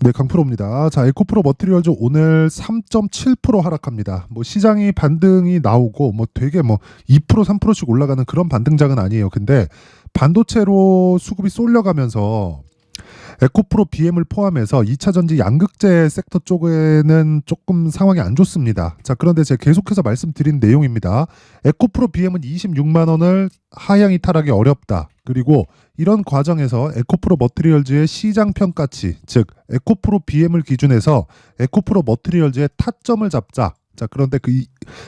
네, 강프로입니다. 자, 에코프로 머티리얼즈 오늘 3.7% 하락합니다. 뭐 시장이 반등이 나오고 뭐 되게 뭐 2%, 3%씩 올라가는 그런 반등장은 아니에요. 근데 반도체로 수급이 쏠려가면서 에코프로 BM을 포함해서 2차 전지 양극재 섹터 쪽에는 조금 상황이 안 좋습니다. 자, 그런데 제가 계속해서 말씀드린 내용입니다. 에코프로 BM은 26만 원을 하향 이탈하기 어렵다. 그리고 이런 과정에서 에코프로 머티리얼즈의 시장 평가치, 즉 에코프로 BM을 기준해서 에코프로 머티리얼즈의 타점을 잡자. 자, 그런데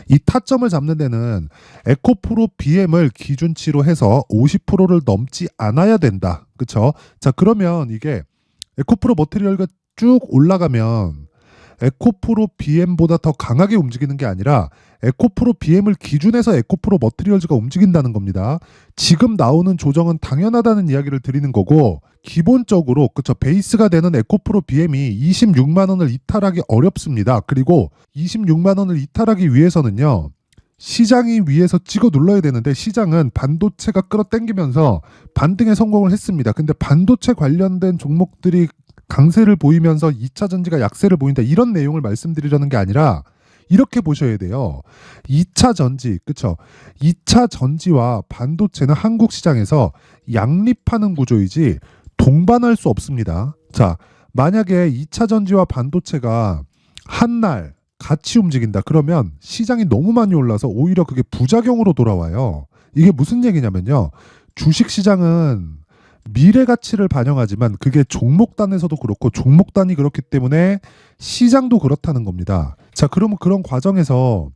이 타점을 잡는 데는 에코프로 BM을 기준치로 해서 50%를 넘지 않아야 된다. 그쵸? 자, 그러면 이게 에코프로 머티리얼가 쭉 올라가면 에코프로 BM보다 더 강하게 움직이는 게 아니라 에코프로 BM을 기준해서 에코프로 머티리얼즈가 움직인다는 겁니다. 지금 나오는 조정은 당연하다는 이야기를 드리는 거고, 기본적으로 그쵸, 베이스가 되는 에코프로 BM이 26만 원을 이탈하기 어렵습니다. 그리고 26만 원을 이탈하기 위해서는요, 시장이 위에서 찍어 눌러야 되는데 시장은 반도체가 끌어당기면서 반등에 성공을 했습니다. 근데 반도체 관련된 종목들이 강세를 보이면서 2차 전지가 약세를 보인다, 이런 내용을 말씀드리려는 게 아니라 이렇게 보셔야 돼요. 2차 전지, 그쵸? 2차 전지와 반도체는 한국 시장에서 양립하는 구조이지 동반할 수 없습니다. 자, 만약에 2차 전지와 반도체가 한날 같이 움직인다 그러면 시장이 너무 많이 올라서 오히려 그게 부작용으로 돌아와요. 이게 무슨 얘기냐면요, 주식시장은 미래 가치를 반영하지만 그게 종목단에서도 그렇고 종목단이 그렇기 때문에 시장도 그렇다는 겁니다. 자, 그러면 그런 과정에서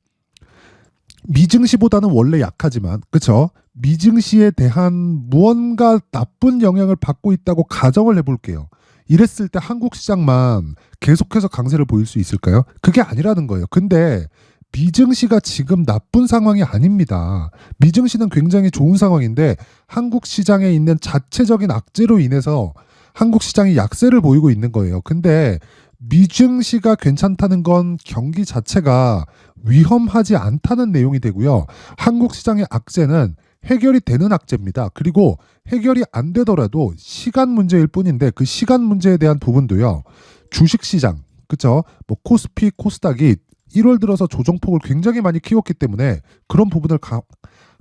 미증시보다는 원래 약하지만, 그쵸? 미증시에 대한 무언가 나쁜 영향을 받고 있다고 가정을 해볼게요. 이랬을 때 한국 시장만 계속해서 강세를 보일 수 있을까요? 그게 아니라는 거예요. 근데 미증시가 지금 나쁜 상황이 아닙니다. 미증시는 굉장히 좋은 상황인데 한국 시장에 있는 자체적인 악재로 인해서 한국 시장이 약세를 보이고 있는 거예요. 근데 미증시가 괜찮다는 건 경기 자체가 위험하지 않다는 내용이 되고요. 한국 시장의 악재는 해결이 되는 악재입니다. 그리고 해결이 안 되더라도 시간 문제일 뿐인데 그 시간 문제에 대한 부분도요, 주식시장, 그쵸? 뭐 코스피, 코스닥이 1월 들어서 조정폭을 굉장히 많이 키웠기 때문에 그런 부분을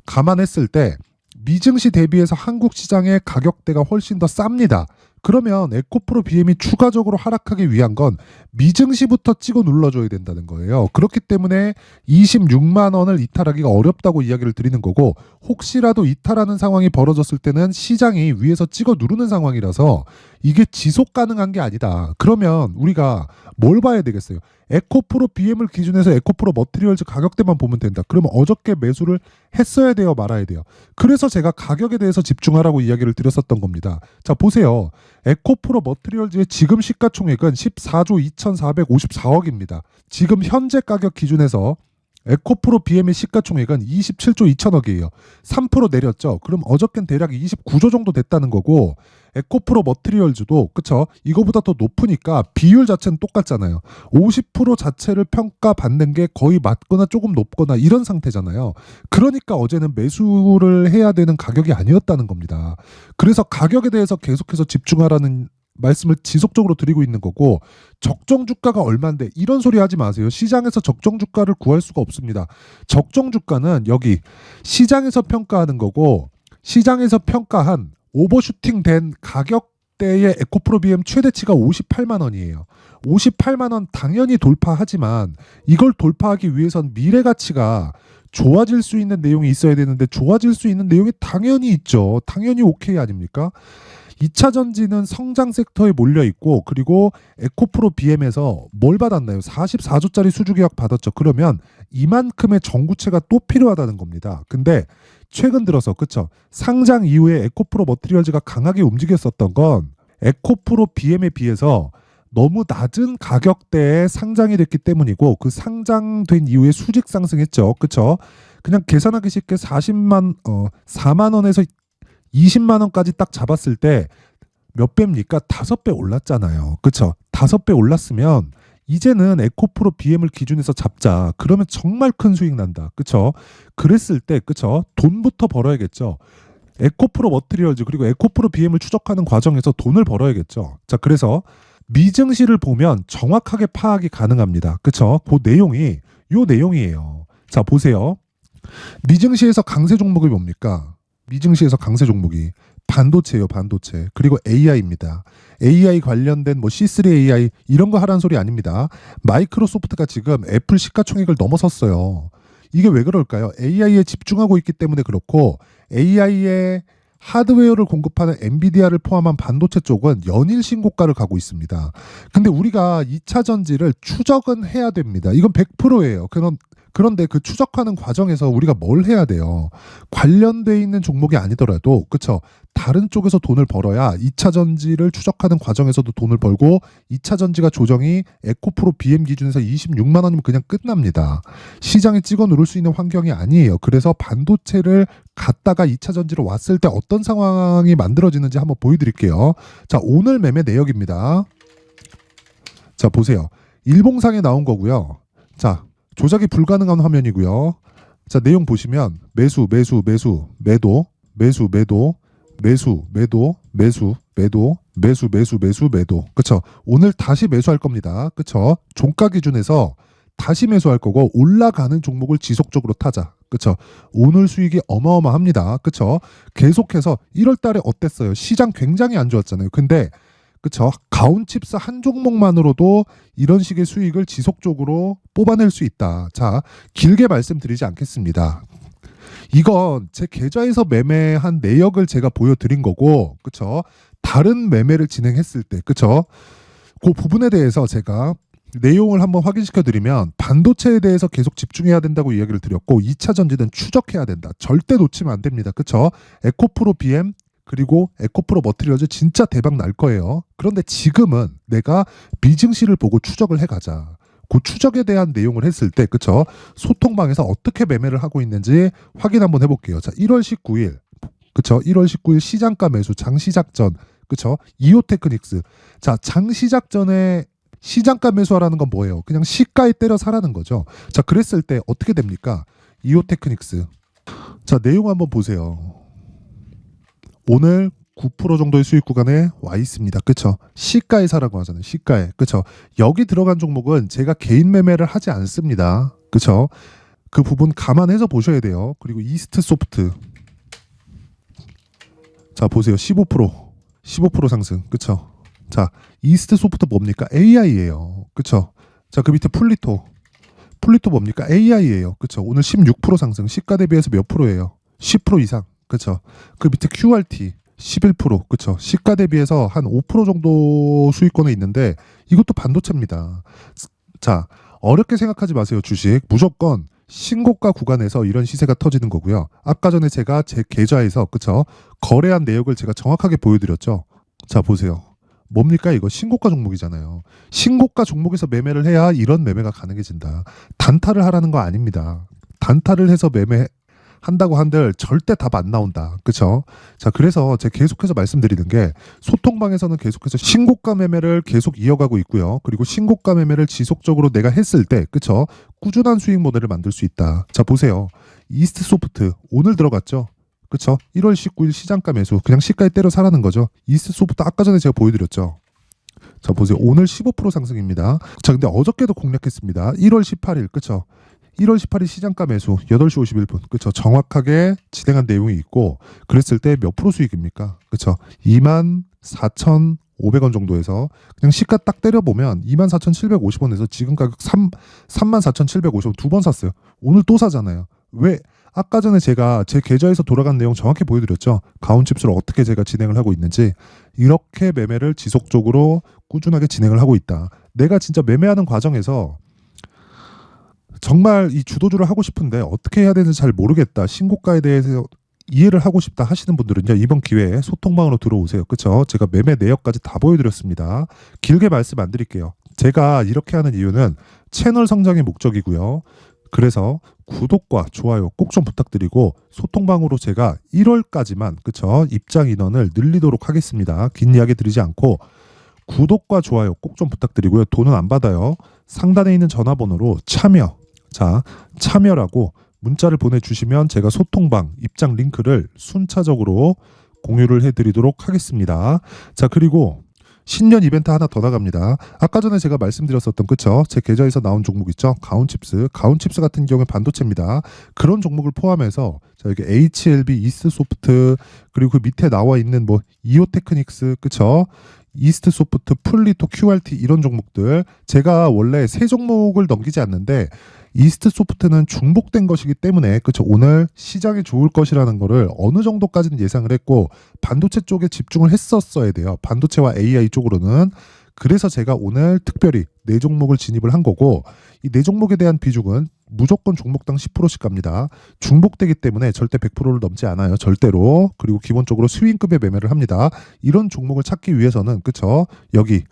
감안했을 때 미증시 대비해서 한국 시장의 가격대가 훨씬 더 쌉니다. 그러면 에코프로 BM이 추가적으로 하락하기 위한 건 미증시부터 찍어 눌러줘야 된다는 거예요. 그렇기 때문에 26만 원을 이탈하기가 어렵다고 이야기를 드리는 거고, 혹시라도 이탈하는 상황이 벌어졌을 때는 시장이 위에서 찍어 누르는 상황이라서 이게 지속 가능한 게 아니다. 그러면 우리가 뭘 봐야 되겠어요? 에코프로 BM을 기준해서 에코프로 머티리얼즈 가격대만 보면 된다. 그러면 어저께 매수를 했어야 돼요, 말아야 돼요? 그래서 제가 가격에 대해서 집중하라고 이야기를 드렸었던 겁니다. 자, 보세요. 에코프로 머티리얼즈의 지금 시가총액은 14조 2,454억입니다. 지금 현재 가격 기준에서 에코프로 BM의 시가총액은 27조 2천억이에요. 3% 내렸죠. 그럼 어저께는 대략 29조 정도 됐다는 거고, 에코프로 머티리얼즈도 그쵸, 이거보다 더 높으니까 비율 자체는 똑같잖아요. 50% 자체를 평가받는 게 거의 맞거나 조금 높거나 이런 상태잖아요. 그러니까 어제는 매수를 해야 되는 가격이 아니었다는 겁니다. 그래서 가격에 대해서 계속해서 집중하라는 말씀을 지속적으로 드리고 있는 거고, 적정 주가가 얼만데 이런 소리 하지 마세요. 시장에서 적정 주가를 구할 수가 없습니다. 적정 주가는 여기 시장에서 평가하는 거고, 시장에서 평가한 오버슈팅 된 가격대의 에코프로 BM 최대치가 58만 원이에요. 58만 원 당연히 돌파하지만 이걸 돌파하기 위해선 미래 가치가 좋아질 수 있는 내용이 있어야 되는데 좋아질 수 있는 내용이 당연히 있죠. 당연히 오케이 아닙니까? 2차 전지는 성장 섹터에 몰려 있고, 그리고 에코프로 BM에서 뭘 받았나요? 44조짜리 수주 계약 받았죠. 그러면 이만큼의 전구체가 또 필요하다는 겁니다. 근데 최근 들어서 그쵸, 상장 이후에 에코프로 머티리얼즈가 강하게 움직였었던 건 에코프로 BM에 비해서 너무 낮은 가격대에 상장이 됐기 때문이고, 그 상장된 이후에 수직 상승했죠. 그쵸? 그냥 계산하기 쉽게 4만 원에서 20만 원까지 딱 잡았을 때 몇 배입니까? 5배 올랐잖아요. 그쵸? 5배 올랐으면 이제는 에코프로 BM을 기준해서 잡자. 그러면 정말 큰 수익 난다. 그쵸? 그랬을 때, 그쵸? 돈부터 벌어야겠죠. 에코프로 머티리얼즈 그리고 에코프로 BM을 추적하는 과정에서 돈을 벌어야겠죠. 자, 그래서 미증시를 보면 정확하게 파악이 가능합니다. 그쵸? 그 내용이 요 내용이에요. 자, 보세요. 미증시에서 강세 종목이 뭡니까? 미증시에서 강세 종목이 반도체예요, 반도체. 그리고 AI입니다. AI 관련된 뭐 C3 AI 이런 거 하라는 소리 아닙니다. 마이크로소프트가 지금 애플 시가총액을 넘어섰어요. 이게 왜 그럴까요? AI에 집중하고 있기 때문에 그렇고 AI에 하드웨어를 공급하는 엔비디아를 포함한 반도체 쪽은 연일 신고가를 가고 있습니다. 근데 우리가 2차 전지를 추적은 해야 됩니다. 이건 100%예요. 그런데 그 추적하는 과정에서 우리가 뭘 해야 돼요? 관련돼 있는 종목이 아니더라도 그쵸? 다른 쪽에서 돈을 벌어야 2차 전지를 추적하는 과정에서도 돈을 벌고 2차 전지가 조정이 에코프로 BM 기준에서 26만 원이면 그냥 끝납니다. 시장에 찍어 누를 수 있는 환경이 아니에요. 그래서 반도체를 갔다가 2차 전지로 왔을 때 어떤 상황이 만들어지는지 한번 보여드릴게요. 자, 오늘 매매 내역입니다. 자, 보세요. 일봉상에 나온 거고요. 자, 조작이 불가능한 화면이고요. 자, 내용 보시면 매수, 매수, 매수, 매도, 매수, 매도, 매수, 매도, 매수, 매도, 매수, 매수, 매수, 매도. 그쵸? 오늘 다시 매수할 겁니다. 그쵸? 종가 기준에서 다시 매수할 거고 올라가는 종목을 지속적으로 타자. 그쵸? 오늘 수익이 어마어마합니다. 그쵸? 계속해서 1월 달에 어땠어요? 시장 굉장히 안 좋았잖아요. 근데 그쵸? 가온칩스 한 종목만으로도 이런 식의 수익을 지속적으로 뽑아낼 수 있다. 자, 길게 말씀드리지 않겠습니다. 이건 제 계좌에서 매매한 내역을 제가 보여드린 거고, 그쵸? 다른 매매를 진행했을 때, 그쵸? 그 부분에 대해서 제가 내용을 한번 확인시켜 드리면 반도체에 대해서 계속 집중해야 된다고 이야기를 드렸고 2차 전지는 추적해야 된다. 절대 놓치면 안 됩니다. 그쵸? 에코프로 BM 그리고 에코프로 머티리얼즈 진짜 대박 날 거예요. 그런데 지금은 내가 미증시를 보고 추적을 해가자. 그 추적에 대한 내용을 했을 때, 그쵸? 소통방에서 어떻게 매매를 하고 있는지 확인 한번 해볼게요. 자, 1월 19일, 그쵸? 1월 19일 시장가 매수, 장시작 전, 그쵸? 이오테크닉스. 자, 장시작 전에 시장가 매수하라는 건 뭐예요? 그냥 시가에 때려 사라는 거죠. 자, 그랬을 때 어떻게 됩니까? 이오테크닉스. 자, 내용 한번 보세요. 오늘 9% 정도의 수익 구간에 와 있습니다. 그쵸? 시가에 사라고 하잖아요. 시가에. 그쵸? 여기 들어간 종목은 제가 개인 매매를 하지 않습니다. 그쵸? 그 부분 감안해서 보셔야 돼요. 그리고 이스트 소프트. 자, 보세요. 15% 상승. 그쵸? 자, 이스트 소프트 뭡니까? AI예요. 그쵸? 자, 그 밑에 플리토 뭡니까? AI예요. 그쵸? 오늘 16% 상승. 시가 대비해서 몇 프로예요? 10% 이상. 그쵸? 그 밑에 QRT 11%. 그쵸? 시가 대비해서 한 5% 정도 수익권에 있는데 이것도 반도체입니다. 자, 어렵게 생각하지 마세요. 주식 무조건 신고가 구간에서 이런 시세가 터지는 거고요. 아까 전에 제가 제 계좌에서 그쵸? 거래한 내역을 제가 정확하게 보여드렸죠. 자, 보세요. 뭡니까? 이거 신고가 종목이잖아요. 신고가 종목에서 매매를 해야 이런 매매가 가능해진다. 단타를 하라는 거 아닙니다. 단타를 해서 매매한다고 한들 절대 답 안 나온다. 그쵸? 자, 그래서 제가 계속해서 말씀드리는 게 소통방에서는 계속해서 신고가 매매를 계속 이어가고 있고요. 그리고 신고가 매매를 지속적으로 내가 했을 때, 그쵸? 꾸준한 수익 모델을 만들 수 있다. 자, 보세요. 이스트 소프트 오늘 들어갔죠? 그쵸? 1월 19일 시장가 매수. 그냥 시가에 때려 사라는 거죠. 이스트 소프트 아까 전에 제가 보여드렸죠. 자, 보세요. 오늘 15% 상승입니다. 자, 근데 어저께도 공략했습니다. 1월 18일. 그쵸? 1월 18일 시장가 매수 8시 51분. 그쵸? 정확하게 진행한 내용이 있고 그랬을 때 몇 프로 수익입니까? 그쵸? 24,500원 정도에서 그냥 시가 딱 때려보면 24,750원에서 지금 가격 34,750원 두 번 샀어요. 오늘 또 사잖아요. 왜? 아까 전에 제가 제 계좌에서 돌아간 내용 정확히 보여드렸죠. 가온칩스를 어떻게 제가 진행을 하고 있는지. 이렇게 매매를 지속적으로 꾸준하게 진행을 하고 있다. 내가 진짜 매매하는 과정에서 정말 이 주도주를 하고 싶은데 어떻게 해야 되는지 잘 모르겠다. 신고가에 대해서 이해를 하고 싶다 하시는 분들은요. 이번 기회에 소통방으로 들어오세요. 그쵸? 제가 매매 내역까지 다 보여드렸습니다. 길게 말씀 안 드릴게요. 제가 이렇게 하는 이유는 채널 성장의 목적이고요. 그래서 구독과 좋아요 꼭 좀 부탁드리고 소통방으로 제가 1월까지만 그쵸? 입장 인원을 늘리도록 하겠습니다. 긴 이야기 드리지 않고 구독과 좋아요 꼭 좀 부탁드리고요. 돈은 안 받아요. 상단에 있는 전화번호로 참여라고 문자를 보내주시면 제가 소통방 입장 링크를 순차적으로 공유를 해드리도록 하겠습니다. 자, 그리고 신년 이벤트 하나 더 나갑니다. 아까 전에 제가 말씀드렸었던 그쵸? 제 계좌에서 나온 종목 있죠? 가온칩스. 가온칩스 같은 경우에 반도체입니다. 그런 종목을 포함해서 자, 여기 HLB, 이스트소프트 그리고 그 밑에 나와 있는 뭐 이오테크닉스 그쵸? 이스트소프트, 풀리토, QRT 이런 종목들 제가 원래 세 종목을 넘기지 않는데 이스트소프트는 중복된 것이기 때문에 그쵸 오늘 시장이 좋을 것이라는 거를 어느 정도까지는 예상을 했고 반도체 쪽에 집중을 했었어야 돼요. 반도체와 AI 쪽으로는. 그래서 제가 오늘 특별히 네 종목을 진입을 한 거고 이 네 종목에 대한 비중은 무조건 종목당 10%씩 갑니다. 중복되기 때문에 절대 100%를 넘지 않아요. 절대로. 그리고 기본적으로 스윙급의 매매를 합니다. 이런 종목을 찾기 위해서는 그쵸 여기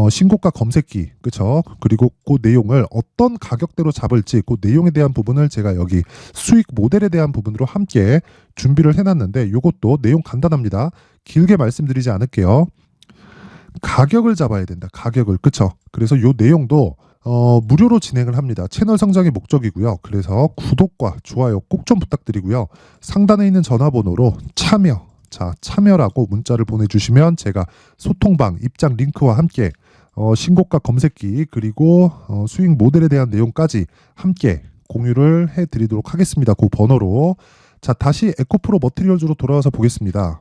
신고가 검색기 그쵸 그리고 그 내용을 어떤 가격대로 잡을지 그 내용에 대한 부분을 제가 여기 수익 모델에 대한 부분으로 함께 준비를 해놨는데 이것도 내용 간단합니다. 길게 말씀드리지 않을게요. 가격을 잡아야 된다. 가격을 그쵸 그래서 이 내용도 무료로 진행을 합니다. 채널 성장이 목적이고요. 그래서 구독과 좋아요 꼭 좀 부탁드리고요. 상단에 있는 전화번호로 참여라고 문자를 보내주시면 제가 소통방 입장 링크와 함께 신고가 검색기 그리고 수익 모델에 대한 내용까지 함께 공유를 해드리도록 하겠습니다. 그 번호로. 자 다시 에코프로 머티리얼즈로 돌아와서 보겠습니다.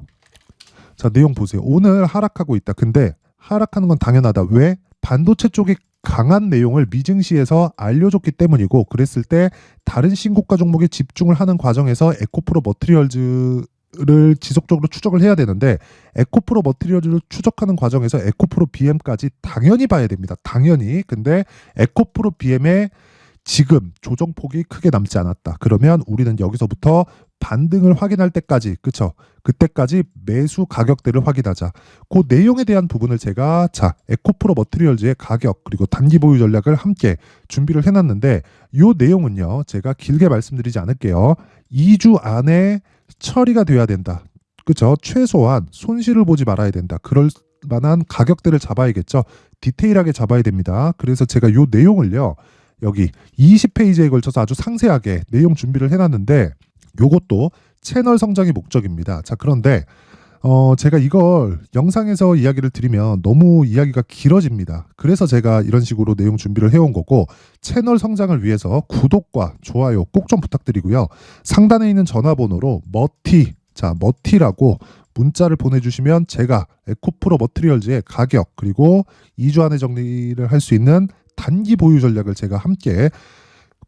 자 내용 보세요. 오늘 하락하고 있다. 근데 하락하는 건 당연하다. 왜? 반도체 쪽이 강한 내용을 미증시에서 알려줬기 때문이고 그랬을 때 다른 신고가 종목에 집중을 하는 과정에서 에코프로 머티리얼즈를 지속적으로 추적을 해야 되는데 에코프로 머티리얼즈를 추적하는 과정에서 에코프로 BM까지 당연히 봐야 됩니다. 당연히. 근데 에코프로 BM의 지금 조정폭이 크게 남지 않았다. 그러면 우리는 여기서부터 반등을 확인할 때까지 그쵸? 그때까지 매수 가격대를 확인하자. 그 내용에 대한 부분을 제가 에코프로 머티리얼즈의 가격 그리고 단기 보유 전략을 함께 준비를 해놨는데 이 내용은요 제가 길게 말씀드리지 않을게요. 2주 안에 처리가 돼야 된다. 그쵸? 최소한 손실을 보지 말아야 된다. 그럴 만한 가격대를 잡아야겠죠. 디테일하게 잡아야 됩니다. 그래서 제가 이 내용을요 여기 20페이지에 걸쳐서 아주 상세하게 내용 준비를 해놨는데 요것도 채널 성장이 목적입니다. 자 그런데 제가 이걸 영상에서 이야기를 드리면 너무 이야기가 길어집니다. 그래서 제가 이런 식으로 내용 준비를 해온 거고 채널 성장을 위해서 구독과 좋아요 꼭 좀 부탁드리고요. 상단에 있는 전화번호로 머티라고 문자를 보내주시면 제가 에코프로 머티리얼즈의 가격 그리고 2주 안에 정리를 할 수 있는 단기 보유 전략을 제가 함께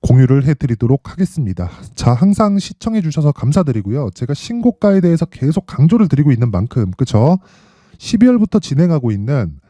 공유를 해드리도록 하겠습니다. 자, 항상 시청해 주셔서 감사드리고요. 제가 신고가에 대해서 계속 강조를 드리고 있는 만큼 그쵸? 12월부터 진행하고 있는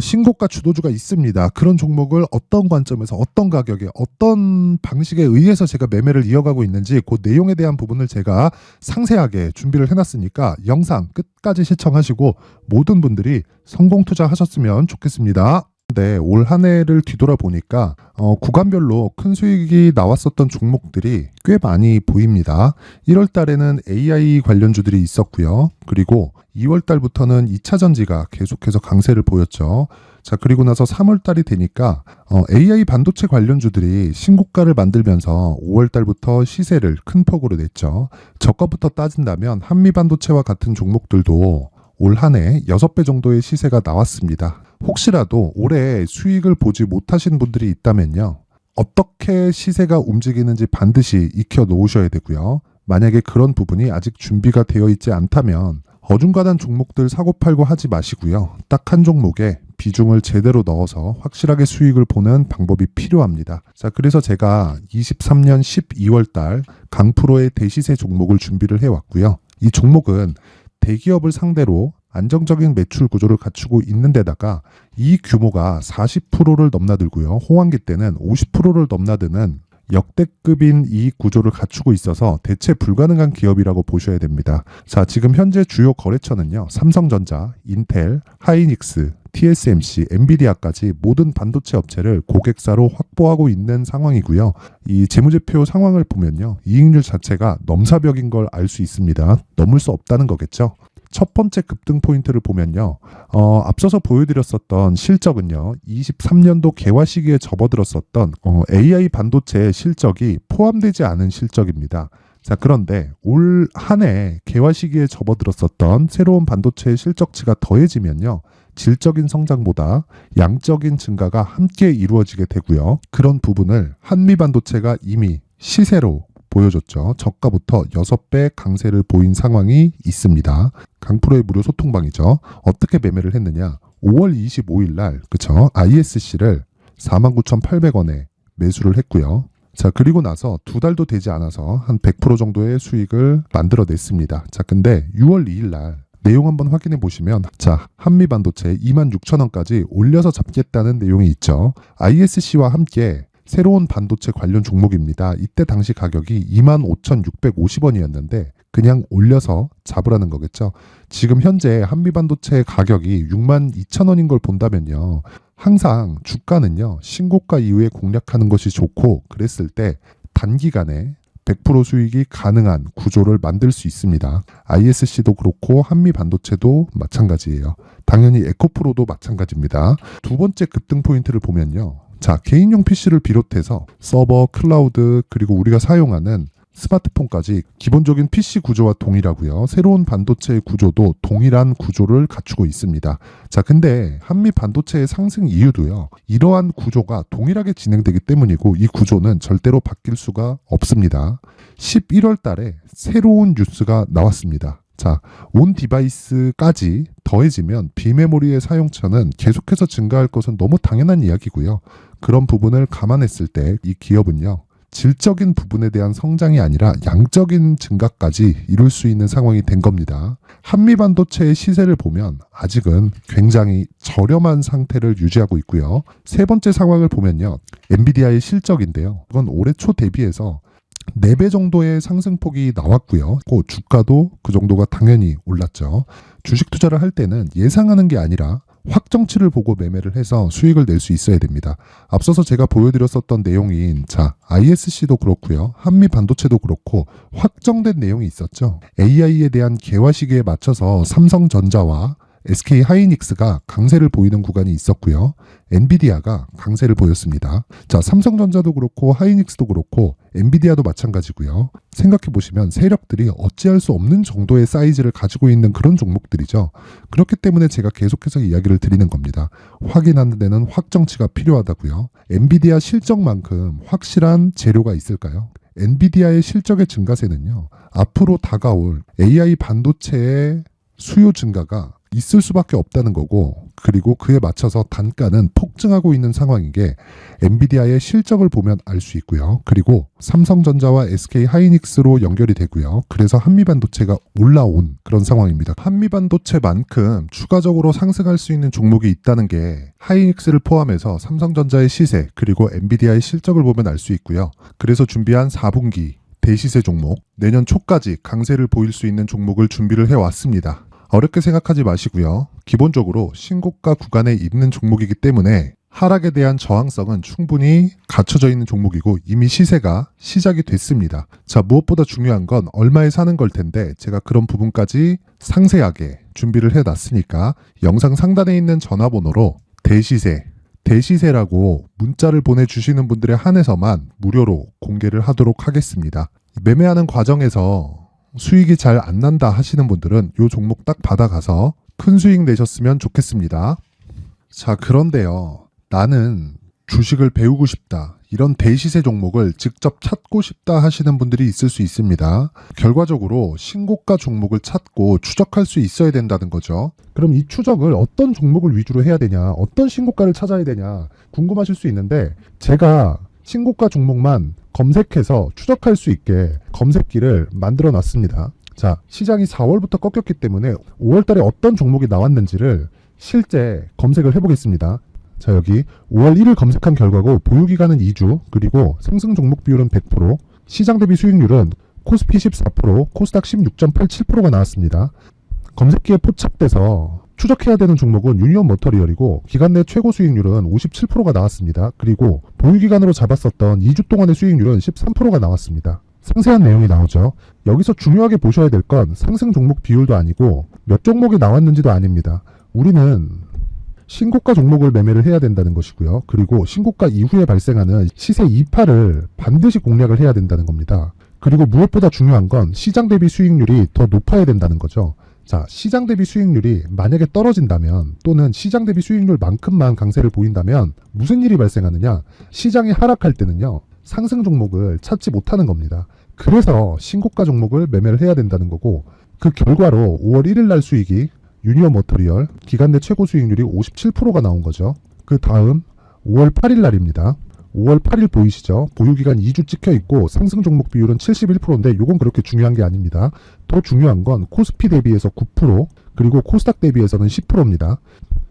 신고가 주도주가 있습니다. 그런 종목을 어떤 관점에서 어떤 가격에 어떤 방식에 의해서 제가 매매를 이어가고 있는지 그 내용에 대한 부분을 제가 상세하게 준비를 해놨으니까 영상 끝까지 시청하시고 모든 분들이 성공 투자하셨으면 좋겠습니다. 네, 올 한 해를 뒤돌아보니까 구간별로 큰 수익이 나왔었던 종목들이 꽤 많이 보입니다. 1월 달에는 AI 관련주들이 있었고요. 그리고 2월 달부터는 2차 전지가 계속해서 강세를 보였죠. 자, 그리고 나서 3월 달이 되니까 AI 반도체 관련주들이 신고가를 만들면서 5월 달부터 시세를 큰 폭으로 냈죠. 저가부터 따진다면 한미반도체와 같은 종목들도 올 한 해 6배 정도의 시세가 나왔습니다. 혹시라도 올해 수익을 보지 못하신 분들이 있다면요. 어떻게 시세가 움직이는지 반드시 익혀 놓으셔야 되고요. 만약에 그런 부분이 아직 준비가 되어 있지 않다면 어중간한 종목들 사고팔고 하지 마시고요. 딱 한 종목에 비중을 제대로 넣어서 확실하게 수익을 보는 방법이 필요합니다. 자, 그래서 제가 23년 12월 달 강프로의 대시세 종목을 준비를 해왔고요. 이 종목은 대기업을 상대로 안정적인 매출 구조를 갖추고 있는 데다가 이 규모가 40%를 넘나들고요. 호황기 때는 50%를 넘나드는 역대급인 이익 구조를 갖추고 있어서 대체 불가능한 기업이라고 보셔야 됩니다. 자, 지금 현재 주요 거래처는요. 삼성전자, 인텔, 하이닉스, TSMC, 엔비디아까지 모든 반도체 업체를 고객사로 확보하고 있는 상황이고요. 이 재무제표 상황을 보면요. 이익률 자체가 넘사벽인 걸 알 수 있습니다. 넘을 수 없다는 거겠죠. 첫 번째 급등 포인트를 보면요. 앞서서 보여드렸었던 실적은요. 23년도 개화 시기에 접어들었었던 AI 반도체의 실적이 포함되지 않은 실적입니다. 자, 그런데 올 한 해 개화 시기에 접어들었었던 새로운 반도체의 실적치가 더해지면요. 질적인 성장보다 양적인 증가가 함께 이루어지게 되고요. 그런 부분을 한미반도체가 이미 시세로 보여줬죠. 저가부터 6배 강세를 보인 상황이 있습니다. 강프로의 무료 소통방이죠. 어떻게 매매를 했느냐? 5월 25일 날 그쵸? ISC를 49,800원에 매수를 했고요. 자, 그리고 나서 2달도 되지 않아서 한 100% 정도의 수익을 만들어냈습니다. 자, 근데 6월 2일 날 내용 한번 확인해 보시면, 자, 한미반도체 26,000원까지 올려서 잡겠다는 내용이 있죠. ISC와 함께 새로운 반도체 관련 종목입니다. 이때 당시 가격이 25,650원이었는데 그냥 올려서 잡으라는 거겠죠. 지금 현재 한미반도체 가격이 62,000원인 걸 본다면요. 항상 주가는요. 신고가 이후에 공략하는 것이 좋고, 그랬을 때 단기간에 100% 수익이 가능한 구조를 만들 수 있습니다. ISC도 그렇고 한미반도체도 마찬가지예요. 당연히 에코프로도 마찬가지입니다. 두 번째 급등 포인트를 보면요. 자, 개인용 PC를 비롯해서 서버, 클라우드, 그리고 우리가 사용하는 스마트폰까지 기본적인 PC 구조와 동일하고요. 새로운 반도체의 구조도 동일한 구조를 갖추고 있습니다. 자, 근데 한미 반도체의 상승 이유도요. 이러한 구조가 동일하게 진행되기 때문이고 이 구조는 절대로 바뀔 수가 없습니다. 11월 달에 새로운 뉴스가 나왔습니다. 자, 온 디바이스까지 더해지면 비메모리의 사용처는 계속해서 증가할 것은 너무 당연한 이야기고요. 그런 부분을 감안했을 때 이 기업은요. 질적인 부분에 대한 성장이 아니라 양적인 증가까지 이룰 수 있는 상황이 된 겁니다. 한미반도체의 시세를 보면 아직은 굉장히 저렴한 상태를 유지하고 있고요. 세 번째 상황을 보면요. 엔비디아의 실적인데요. 이건 올해 초 대비해서 4배 정도의 상승폭이 나왔고요. 그 주가도 그 정도가 당연히 올랐죠. 주식 투자를 할 때는 예상하는 게 아니라 확정치를 보고 매매를 해서 수익을 낼 수 있어야 됩니다. 앞서서 제가 보여드렸었던 내용인 ISC도 그렇고요. 한미 반도체도 그렇고 확정된 내용이 있었죠. AI에 대한 개화 시기에 맞춰서 삼성전자와 SK 하이닉스가 강세를 보이는 구간이 있었고요. 엔비디아가 강세를 보였습니다. 자, 삼성전자도 그렇고 하이닉스도 그렇고 엔비디아도 마찬가지고요. 생각해 보시면 세력들이 어찌할 수 없는 정도의 사이즈를 가지고 있는 그런 종목들이죠. 그렇기 때문에 제가 계속해서 이야기를 드리는 겁니다. 확인하는 데는 확정치가 필요하다고요. 엔비디아 실적만큼 확실한 재료가 있을까요? 엔비디아의 실적의 증가세는요. 앞으로 다가올 AI 반도체의 수요 증가가 있을 수밖에 없다는 거고, 그리고 그에 맞춰서 단가는 폭증하고 있는 상황인 게 엔비디아의 실적을 보면 알 수 있고요. 그리고 삼성전자와 SK 하이닉스로 연결이 되고요. 그래서 한미반도체가 올라온 그런 상황입니다. 한미반도체만큼 추가적으로 상승할 수 있는 종목이 있다는 게 하이닉스를 포함해서 삼성전자의 시세 그리고 엔비디아의 실적을 보면 알 수 있고요. 그래서 준비한 4분기 대시세 종목, 내년 초까지 강세를 보일 수 있는 종목을 준비를 해왔습니다. 어렵게 생각하지 마시고요. 기본적으로 신고가 구간에 있는 종목이기 때문에 하락에 대한 저항성은 충분히 갖춰져 있는 종목이고 이미 시세가 시작이 됐습니다. 자, 무엇보다 중요한 건 얼마에 사는 걸 텐데 제가 그런 부분까지 상세하게 준비를 해놨으니까 영상 상단에 있는 전화번호로 대시세라고 문자를 보내주시는 분들에 한해서만 무료로 공개를 하도록 하겠습니다. 매매하는 과정에서 수익이 잘 안 난다 하시는 분들은 이 종목 딱 받아가서 큰 수익 내셨으면 좋겠습니다. 자, 그런데요. 나는 주식을 배우고 싶다. 이런 대시세 종목을 직접 찾고 싶다 하시는 분들이 있을 수 있습니다. 결과적으로 신고가 종목을 찾고 추적할 수 있어야 된다는 거죠. 그럼 이 추적을 어떤 종목을 위주로 해야 되냐, 어떤 신고가를 찾아야 되냐 궁금하실 수 있는데 제가 신고가 종목만 검색해서 추적할 수 있게 검색기를 만들어 놨습니다. 자, 시장이 4월부터 꺾였기 때문에 5월 달에 어떤 종목이 나왔는지를 실제 검색을 해보겠습니다. 자, 여기 5월 1일 검색한 결과고 보유기간은 2주, 그리고 상승 종목 비율은 100%, 시장 대비 수익률은 코스피 14%, 코스닥 16.87%가 나왔습니다. 검색기에 포착돼서 추적해야 되는 종목은 유니온 머터리얼이고 기간 내 최고 수익률은 57%가 나왔습니다. 그리고 보유기간으로 잡았었던 2주 동안의 수익률은 13%가 나왔습니다. 상세한 내용이 나오죠. 여기서 중요하게 보셔야 될 건 상승 종목 비율도 아니고 몇 종목이 나왔는지도 아닙니다. 우리는 신고가 종목을 매매를 해야 된다는 것이고요. 그리고 신고가 이후에 발생하는 시세 이파를 반드시 공략을 해야 된다는 겁니다. 그리고 무엇보다 중요한 건 시장 대비 수익률이 더 높아야 된다는 거죠. 자, 시장 대비 수익률이 만약에 떨어진다면 또는 시장 대비 수익률만큼만 강세를 보인다면 무슨 일이 발생하느냐? 시장이 하락할 때는요. 상승 종목을 찾지 못하는 겁니다. 그래서 신고가 종목을 매매를 해야 된다는 거고 그 결과로 5월 1일 날 수익이 유니온 머터리얼 기간 내 최고 수익률이 57%가 나온 거죠. 그 다음 5월 8일 날입니다. 5월 8일 보이시죠? 보유기간 2주 찍혀 있고 상승 종목 비율은 71%인데 이건 그렇게 중요한 게 아닙니다. 더 중요한 건 코스피 대비해서 9% 그리고 코스닥 대비해서는 10%입니다.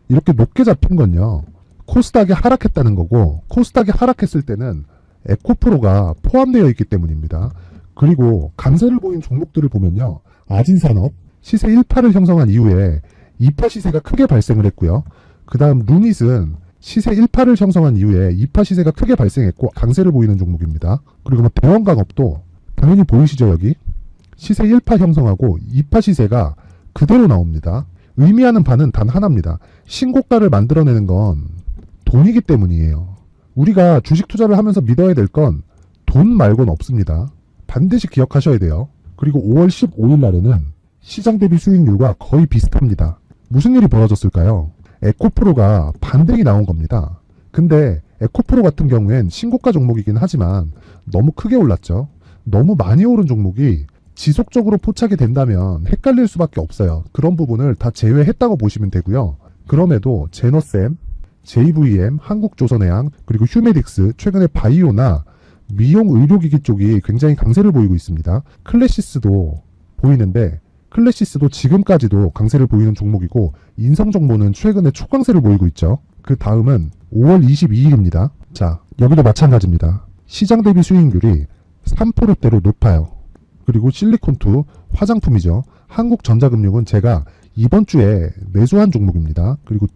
이렇게 높게 잡힌 건요. 코스닥이 하락했다는 거고 코스닥이 하락했을 때는 에코프로가 포함되어 있기 때문입니다. 그리고 강세를 보인 종목들을 보면요. 아진산업 시세 1파를 형성한 이후에 2파 시세가 크게 발생을 했고요. 그 다음 루닛은 시세 1파를 형성한 이후에 2파 시세가 크게 발생했고 강세를 보이는 종목입니다. 그리고 뭐 대원강업도 당연히 보이시죠 여기? 시세 1파 형성하고 2파 시세가 그대로 나옵니다. 의미하는 바는 단 하나입니다. 신고가를 만들어내는 건 돈이기 때문이에요. 우리가 주식 투자를 하면서 믿어야 될 건 돈 말고는 없습니다. 반드시 기억하셔야 돼요. 그리고 5월 15일 날에는 시장 대비 수익률과 거의 비슷합니다. 무슨 일이 벌어졌을까요? 에코프로가 반등이 나온 겁니다. 근데 에코프로 같은 경우엔 신고가 종목이긴 하지만 너무 크게 올랐죠. 너무 많이 오른 종목이 지속적으로 포착이 된다면 헷갈릴 수밖에 없어요. 그런 부분을 다 제외했다고 보시면 되고요. 그럼에도 제너셈, JVM, 한국조선해양, 그리고 휴메딕스, 최근에 바이오나 미용 의료기기 쪽이 굉장히 강세를 보이고 있습니다. 클래시스도 보이는데 클래시스도 지금까지도 강세를 보이는 종목이고 인성정보는 최근에 초강세를 보이고 있죠. 그 다음은 5월 22일입니다. 자, 여기도 마찬가지입니다. 시장 대비 수익률이 3%대로 높아요. 그리고 실리콘2 화장품이죠. 한국전자금융은 제가 이번 주에 매수한 종목입니다. 그리고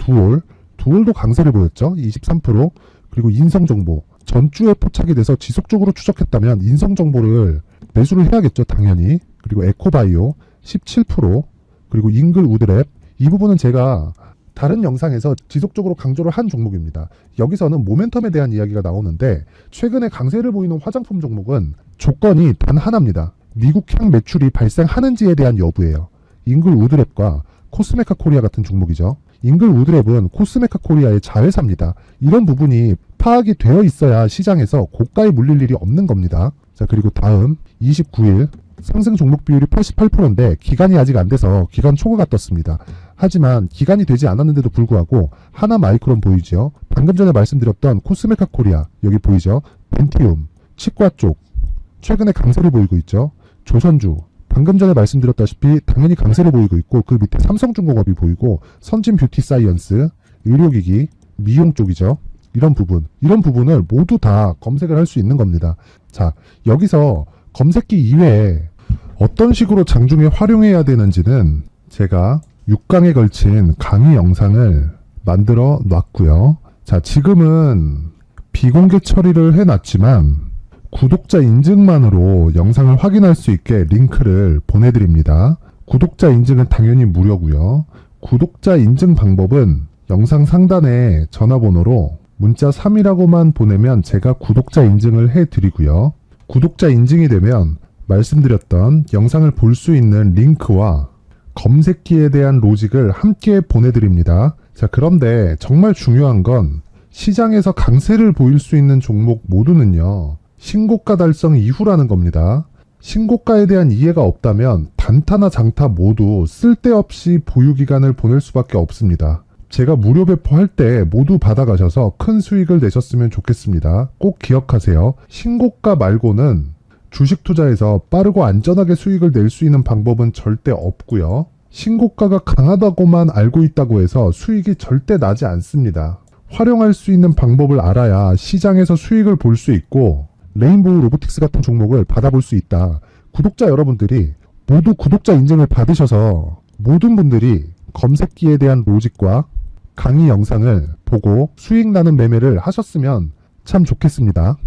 두올도 강세를 보였죠. 23%. 그리고 인성정보 전주에 포착이 돼서 지속적으로 추적했다면 인성정보를 매수를 해야겠죠. 당연히. 그리고 에코바이오 17%. 그리고 잉글우드랩 이 부분은 제가 다른 영상에서 지속적으로 강조를 한 종목입니다. 여기서는 모멘텀에 대한 이야기가 나오는데 최근에 강세를 보이는 화장품 종목은 조건이 단 하나입니다. 미국향 매출이 발생하는지에 대한 여부예요. 잉글우드랩과 코스메카 코리아 같은 종목이죠. 잉글우드랩은 코스메카 코리아의 자회사입니다. 이런 부분이 파악이 되어 있어야 시장에서 고가에 물릴 일이 없는 겁니다. 자, 그리고 다음 29일 상승 종목 비율이 88%인데 기간이 아직 안 돼서 기간 초과가 떴습니다. 하지만 기간이 되지 않았는데도 불구하고 하나 마이크론 보이죠. 방금 전에 말씀드렸던 코스메카 코리아 여기 보이죠. 벤티움 치과 쪽 최근에 강세를 보이고 있죠. 조선주 방금 전에 말씀드렸다시피 당연히 강세를 보이고 있고 그 밑에 삼성중공업이 보이고 선진 뷰티 사이언스 의료기기 미용 쪽이죠. 이런 부분을 모두 다 검색을 할 수 있는 겁니다. 자, 여기서 검색기 이외에 어떤 식으로 장중에 활용해야 되는지는 제가 6강에 걸친 강의 영상을 만들어 놨고요. 자, 지금은 비공개 처리를 해놨지만 구독자 인증만으로 영상을 확인할 수 있게 링크를 보내드립니다. 구독자 인증은 당연히 무료고요. 구독자 인증 방법은 영상 상단에 전화번호로 문자 3이라고만 보내면 제가 구독자 인증을 해드리고요. 구독자 인증이 되면 말씀드렸던 영상을 볼 수 있는 링크와 검색기에 대한 로직을 함께 보내드립니다. 자, 그런데 정말 중요한 건 시장에서 강세를 보일 수 있는 종목 모두는요. 신고가 달성 이후라는 겁니다. 신고가에 대한 이해가 없다면 단타나 장타 모두 쓸데없이 보유기간을 보낼 수밖에 없습니다. 제가 무료 배포할 때 모두 받아가셔서 큰 수익을 내셨으면 좋겠습니다. 꼭 기억하세요. 신고가 말고는 주식 투자에서 빠르고 안전하게 수익을 낼 수 있는 방법은 절대 없고요. 신고가가 강하다고만 알고 있다고 해서 수익이 절대 나지 않습니다. 활용할 수 있는 방법을 알아야 시장에서 수익을 볼 수 있고 레인보우 로보틱스 같은 종목을 받아볼 수 있다. 구독자 여러분들이 모두 구독자 인증을 받으셔서 모든 분들이 검색기에 대한 로직과 강의 영상을 보고 수익 나는 매매를 하셨으면 참 좋겠습니다.